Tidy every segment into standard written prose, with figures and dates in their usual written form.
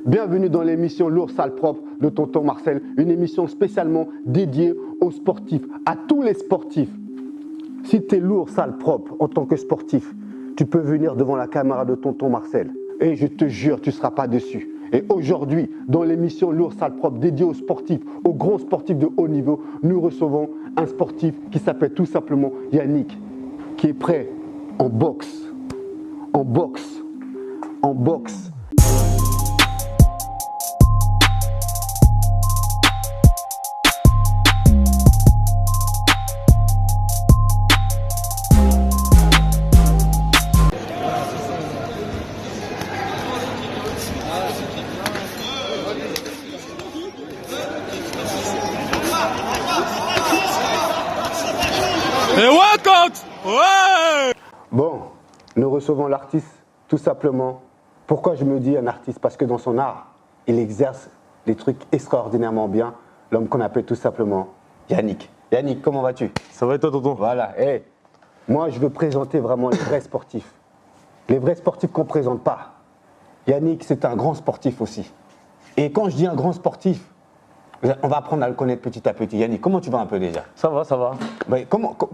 Bienvenue dans l'émission Lourd Sale Propre de Tonton Marcel, une émission spécialement dédiée aux sportifs, à tous les sportifs. Si tu es lourd, sale, propre en tant que sportif, tu peux venir devant la caméra de Tonton Marcel et je te jure, tu ne seras pas déçu. Et aujourd'hui, dans l'émission Lourd Sale Propre dédiée aux sportifs, aux grands sportifs de haut niveau, nous recevons un sportif qui s'appelle tout simplement Yannick, qui est prêt en boxe, en boxe, en boxe. Et ouais, coach! Ouais! Bon, nous recevons l'artiste tout simplement. Pourquoi je me dis un artiste? Parce que dans son art, il exerce des trucs extraordinairement bien. L'homme qu'on appelle tout simplement Yannick. Yannick, comment vas-tu? Ça va et toi, tonton? Voilà, moi je veux présenter vraiment les vrais sportifs. Les vrais sportifs qu'on ne présente pas. Yannick, c'est un grand sportif aussi. Et quand je dis un grand sportif, on va apprendre à le connaître petit à petit. Yannick, comment tu vas un peu déjà? Ça va, ça va.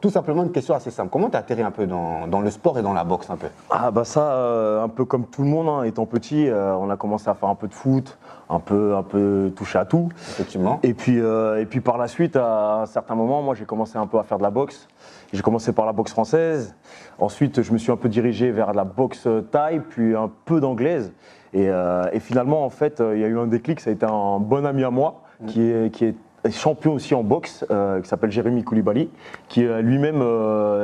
Tout simplement une question assez simple. Comment tu as atterri un peu dans le sport et dans la boxe un peu? Ah bah ça, un peu comme tout le monde, hein, étant petit, on a commencé à faire un peu de foot, un peu touché à tout. Effectivement. Et puis par la suite, à un certain moment, moi j'ai commencé un peu à faire de la boxe. J'ai commencé par la boxe française. Ensuite, je me suis un peu dirigé vers la boxe thaï, puis un peu d'anglaise. Et finalement, en fait, il y a eu un déclic. Ça a été un bon ami à moi qui est champion aussi en boxe, qui s'appelle Jérémy Koulibaly, qui lui-même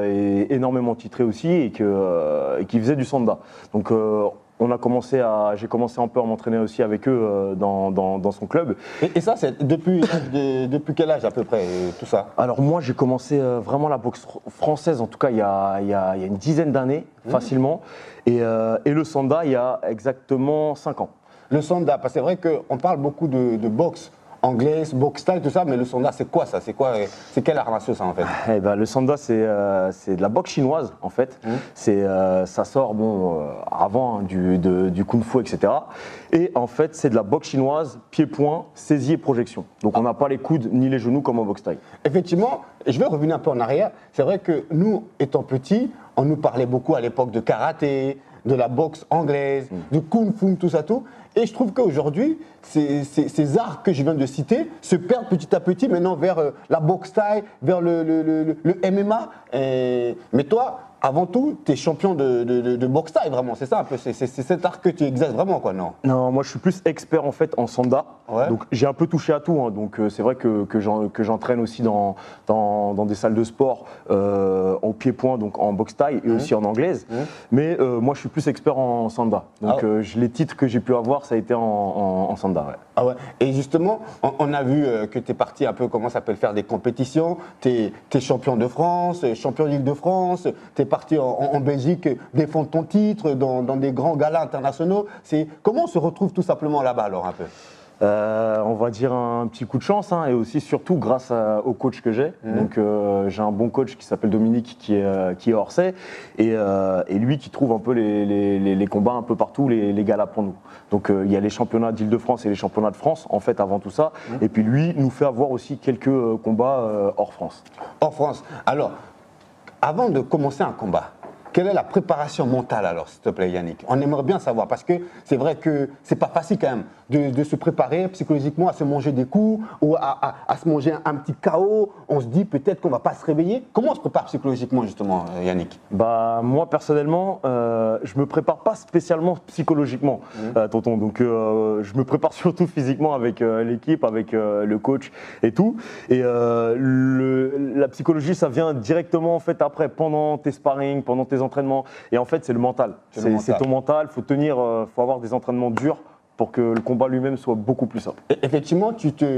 est énormément titré aussi et qui faisait du sanda. Donc j'ai commencé un peu à m'entraîner aussi avec eux dans son club. Et ça, c'est depuis quel âge à peu près, tout ça? Alors moi, j'ai commencé vraiment la boxe française, en tout cas il y a une dizaine d'années, facilement. Et le sanda, il y a exactement 5 ans. Le sanda, parce que c'est vrai qu'on parle beaucoup de boxe anglaise, boxe thaï, tout ça, mais le sanda, c'est quoi ça? C'est quel art martiaux ça en fait? Eh ben, le sanda, c'est de la boxe chinoise en fait. Ça sort avant du kung-fu, etc. Et en fait, c'est de la boxe chinoise, pied-point, saisie et projection. Donc on n'a pas les coudes ni les genoux comme en boxe thaï. Effectivement, je vais revenir un peu en arrière. C'est vrai que nous, étant petits, on nous parlait beaucoup à l'époque de karaté, de la boxe anglaise, du kung-fu, tout ça, tout. Et je trouve qu'aujourd'hui, ces arts que je viens de citer se perdent petit à petit maintenant vers la boxe thaï, vers le MMA. Mais toi, avant tout, tu es champion de boxe thaï, vraiment, c'est ça un peu, c'est cet art que tu exerces vraiment, quoi, non? Non, moi je suis plus expert en fait en sanda. Ouais. Donc j'ai un peu touché à tout, hein. Donc c'est vrai que j'entraîne aussi dans des salles de sport en pied-point, donc en boxe thaï et aussi en anglaise. Mais moi je suis plus expert en sanda. Donc les titres que j'ai pu avoir, ça a été en sanda. Ouais. Ah ouais. Et justement, on a vu que tu es parti un peu, comment ça s'appelle, faire des compétitions. Tu es champion de France, champion d'Île-de-France. Tu es parti en Belgique défendre ton titre dans des grands galas internationaux. Comment on se retrouve tout simplement là-bas alors un peu? On va dire un petit coup de chance, hein, et aussi surtout grâce au coach que j'ai. Donc j'ai un bon coach qui s'appelle Dominique qui est Orsay et lui qui trouve un peu les combats un peu partout, les galas pour nous. Donc il y a les championnats d'Île-de-France et les championnats de France en fait avant tout ça. Et puis lui nous fait avoir aussi quelques combats hors France. Hors France. Alors, avant de commencer un combat, quelle est la préparation mentale alors, s'il te plaît, Yannick? On aimerait bien savoir parce que c'est vrai que c'est pas facile quand même de se préparer psychologiquement à se manger des coups ou à se manger un petit KO. On se dit peut-être qu'on va pas se réveiller. Comment on se prépare psychologiquement justement, Yannick? Bah moi personnellement, je me prépare pas spécialement psychologiquement, tonton. Donc je me prépare surtout physiquement avec l'équipe, avec le coach et tout. Et la psychologie, ça vient directement en fait après, pendant tes sparring, pendant tes entraînements. Et en fait, c'est le mental. C'est ton mental. Faut tenir, faut avoir des entraînements durs pour que le combat lui-même soit beaucoup plus simple. Effectivement,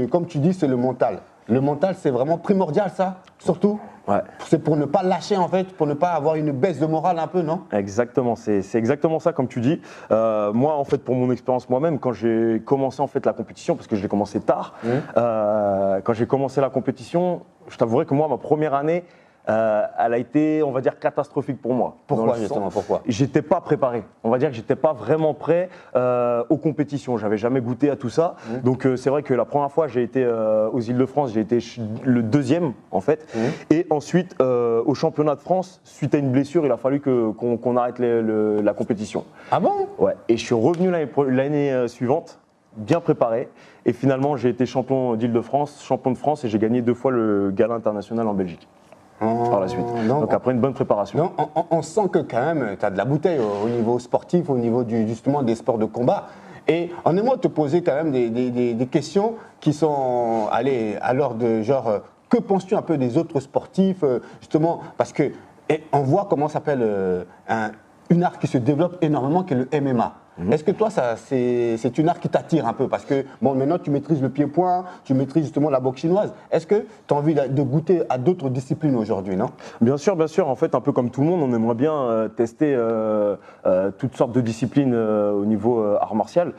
comme tu dis, c'est le mental. Le mental, c'est vraiment primordial, ça, surtout. Ouais. C'est pour ne pas lâcher, en fait, pour ne pas avoir une baisse de morale un peu, non? Exactement, c'est exactement ça, comme tu dis. Moi, en fait, pour mon expérience moi-même, quand j'ai commencé en fait la compétition, parce que je l'ai commencé tard, quand j'ai commencé la compétition, je t'avouerai que moi, ma première année, elle a été, on va dire, catastrophique pour moi. Pourquoi justement? Pourquoi? J'étais pas préparé. On va dire que j'étais pas vraiment prêt aux compétitions. J'avais jamais goûté à tout ça. Donc c'est vrai que la première fois j'ai été aux Îles-de-France, j'ai été le deuxième en fait. Et ensuite au championnat de France, suite à une blessure, il a fallu qu'on arrête la compétition. Ah bon? Ouais. Et je suis revenu l'année suivante, bien préparé. Et finalement j'ai été champion d'Île-de-France, champion de France, et j'ai gagné 2 fois le gala international en Belgique. Par la suite. Donc après une bonne préparation. Donc, on sent que quand même tu as de la bouteille au niveau sportif, au niveau justement des sports de combat. Et on aimerait te poser quand même des questions qui sont allez, à l'ordre de genre, que penses-tu un peu des autres sportifs justement, parce que on voit comment s'appelle une art qui se développe énormément, qui est le MMA. Est-ce que toi, c'est une art qui t'attire un peu? Parce que bon, maintenant, tu maîtrises le pied-point, tu maîtrises justement la boxe chinoise. Est-ce que tu as envie de goûter à d'autres disciplines aujourd'hui, non? Bien sûr, bien sûr. En fait, un peu comme tout le monde, on aimerait bien tester toutes sortes de disciplines au niveau art martial.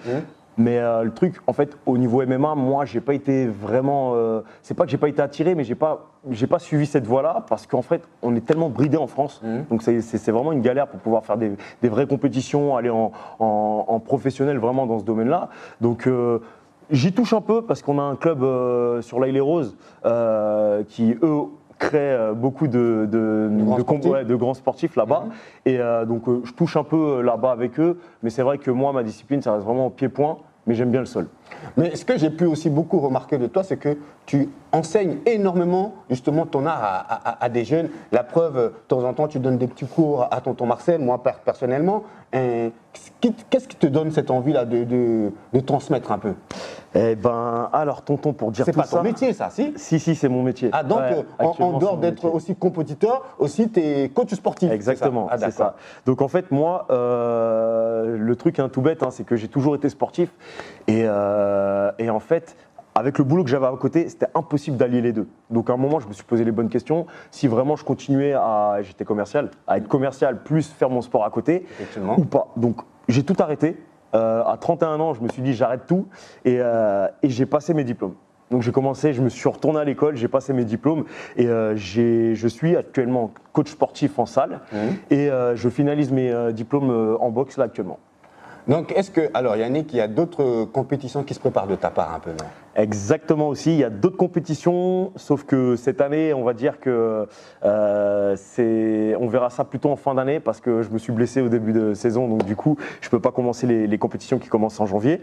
Mais le truc, en fait, au niveau MMA, moi, j'ai pas été vraiment. C'est pas que j'ai pas été attiré, mais j'ai pas suivi cette voie-là parce qu'en fait, on est tellement bridé en France. Donc c'est vraiment une galère pour pouvoir faire des vraies compétitions, aller en professionnel vraiment dans ce domaine-là. Donc j'y touche un peu parce qu'on a un club sur l'Aïle-et-Rose qui eux crée beaucoup de grands sportifs là-bas. Et donc je touche un peu là-bas avec eux, mais c'est vrai que moi, ma discipline, ça reste vraiment au pied-point, mais j'aime bien le sol. Mais ce que j'ai pu aussi beaucoup remarquer de toi, c'est que tu enseignes énormément justement ton art à des jeunes. La preuve, de temps en temps, tu donnes des petits cours à tonton Marcel, moi personnellement. Qu'est-ce qui te donne cette envie-là de transmettre un peu? Eh ben, alors tonton, pour dire tout ça… C'est pas ton métier, ça, si? Si, c'est mon métier. Ah, donc Ouais, en dehors d'être aussi compétiteur, aussi tu es coach sportif. Exactement, c'est ça. Donc en fait, moi, le truc tout bête, c'est que j'ai toujours été sportif. Et en fait, avec le boulot que j'avais à côté, c'était impossible d'allier les deux. Donc à un moment, je me suis posé les bonnes questions. Si vraiment je continuais j'étais commercial, à être commercial plus faire mon sport à côté, ou pas. Donc j'ai tout arrêté. À 31 ans, je me suis dit j'arrête tout et j'ai passé mes diplômes. Donc j'ai commencé, je me suis retourné à l'école, j'ai passé mes diplômes et je suis actuellement coach sportif en salle et je finalise mes diplômes en boxe là actuellement. Donc, alors Yannick, il y a d'autres compétitions qui se préparent de ta part un peu, non? Exactement aussi, il y a d'autres compétitions, sauf que cette année, on va dire que on verra ça plutôt en fin d'année parce que je me suis blessé au début de saison, donc du coup, je ne peux pas commencer les compétitions qui commencent en janvier.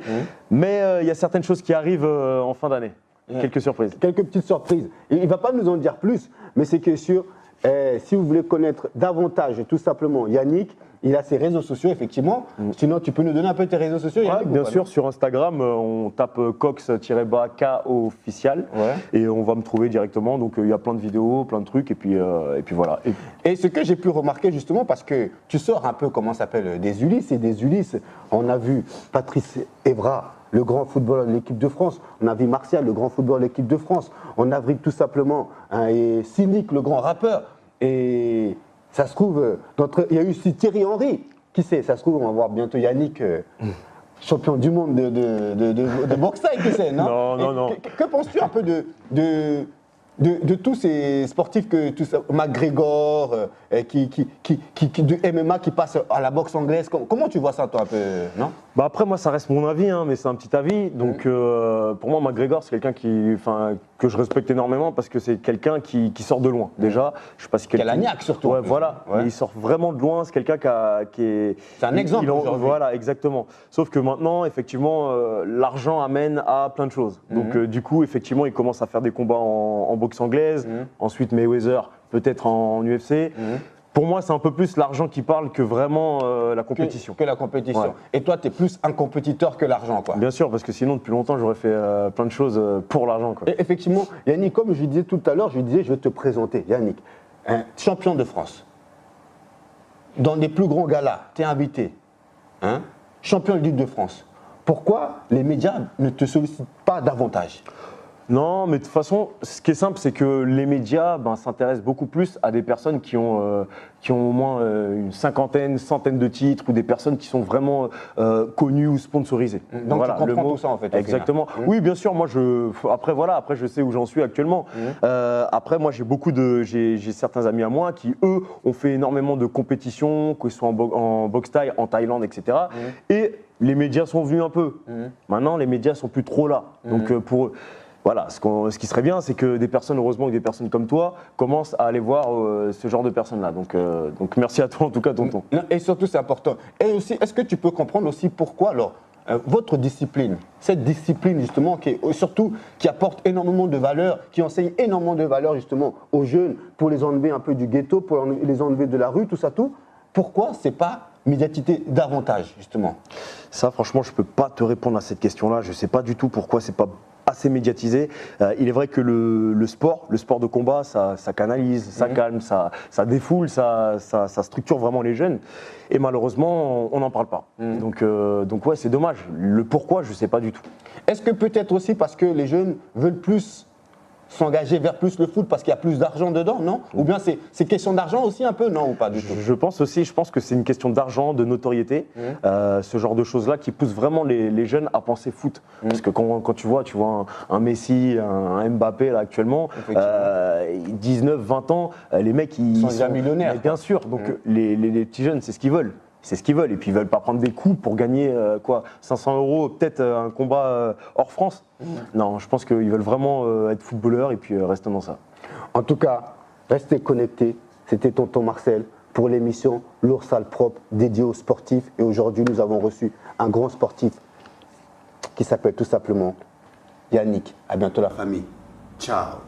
Mais il y a certaines choses qui arrivent en fin d'année, quelques surprises. Quelques petites surprises. Il ne va pas nous en dire plus, mais c'est que si vous voulez connaître davantage, tout simplement, Yannick, il a ses réseaux sociaux, effectivement. Sinon, tu peux nous donner un peu tes réseaux sociaux, Yannick? Bien sûr, sur Instagram, on tape cox-K official et on va me trouver directement. Donc, il y a plein de vidéos, plein de trucs et puis voilà. Et ce que j'ai pu remarquer, justement, parce que tu sors un peu, comment ça s'appelle, des Ulysse. Et des Ulysse, on a vu Patrice Evra, le grand footballeur de l'équipe de France. On a vu Martial, le grand footballeur de l'équipe de France. On a vu tout simplement et Cynic, le grand rappeur. Et ça se trouve, il y a eu aussi Thierry Henry. Qui sait? Ça se trouve, on va voir bientôt Yannick, champion du monde de boxe thaï, qui sait, non? Non. Que penses-tu un peu de tous ces sportifs, McGregor, du MMA qui passe à la boxe anglaise? Comment tu vois ça, toi, un peu, non? Bah après, moi, ça reste mon avis, mais c'est un petit avis. Donc, pour moi, McGregor, c'est quelqu'un que je respecte énormément parce que c'est quelqu'un qui sort de loin. Déjà, je sais pas si quelqu'un… Qui a la niaque, surtout. Ouais, voilà. Ouais. Il sort vraiment de loin. C'est quelqu'un qui est… C'est un exemple aujourd'hui. Voilà, exactement. Sauf que maintenant, effectivement, l'argent amène à plein de choses. Donc, du coup, effectivement, il commence à faire des combats en boxe anglaise. Ensuite, Mayweather, peut-être en UFC. Pour moi, c'est un peu plus l'argent qui parle que vraiment la compétition. Que la compétition. Ouais. Et toi, tu es plus un compétiteur que l'argent, quoi. Bien sûr, parce que sinon, depuis longtemps, j'aurais fait plein de choses pour l'argent, quoi. Et effectivement, Yannick, comme je disais tout à l'heure, je vais te présenter, Yannick, un champion de France. Dans les plus grands galas, tu es invité. Champion de l'Île-de-France. Pourquoi les médias ne te sollicitent pas davantage? Non, mais de toute façon, ce qui est simple, c'est que les médias s'intéressent beaucoup plus à des personnes qui ont au moins une cinquantaine, centaine de titres ou des personnes qui sont vraiment connues ou sponsorisées. Donc voilà, tu comprends tout ça en fait. Exactement. Oui, bien sûr. Moi, après, je sais où j'en suis actuellement. Après, moi, j'ai certains amis à moi qui, eux, ont fait énormément de compétitions, que ce soit en boxe thaï, en Thaïlande, etc. Et les médias sont venus un peu. Maintenant, les médias sont plus trop là. Donc, pour eux. Voilà, ce qui serait bien, c'est que des personnes, heureusement, que des personnes comme toi commencent à aller voir ce genre de personnes-là. Donc merci à toi en tout cas, tonton. Et surtout, c'est important. Et aussi, est-ce que tu peux comprendre aussi pourquoi alors votre discipline, cette discipline justement qui apporte énormément de valeur, qui enseigne énormément de valeur justement aux jeunes pour les enlever un peu du ghetto, pour les enlever de la rue, tout ça, pourquoi c'est pas médiatisé davantage justement? Ça, franchement, je peux pas te répondre à cette question-là. Je sais pas du tout pourquoi c'est pas assez médiatisé. Il est vrai que le sport de combat, ça canalise, ça calme, ça défoule, ça structure vraiment les jeunes. Et malheureusement, on n'en parle pas. Donc ouais, c'est dommage. Le pourquoi, je sais pas du tout. Est-ce que peut-être aussi parce que les jeunes veulent plus s'engager vers plus le foot parce qu'il y a plus d'argent dedans, non? Ou bien c'est question d'argent aussi un peu, non, ou pas du tout? Je pense que c'est une question d'argent, de notoriété, ce genre de choses-là qui poussent vraiment les jeunes à penser foot. Parce que quand tu vois un Messi, un Mbappé là actuellement, 19, 20 ans, les mecs ils sont déjà millionnaires. Bien sûr, donc les petits jeunes, c'est ce qu'ils veulent. C'est ce qu'ils veulent. Et puis ils veulent pas prendre des coups pour gagner 500 €, peut-être un combat hors France. Non, je pense qu'ils veulent vraiment être footballeurs et puis rester dans ça. En tout cas, restez connectés. C'était tonton Marcel pour l'émission Lourd Sale Propre dédiée aux sportifs. Et aujourd'hui, nous avons reçu un grand sportif qui s'appelle tout simplement Yannick. À bientôt la famille. Ciao.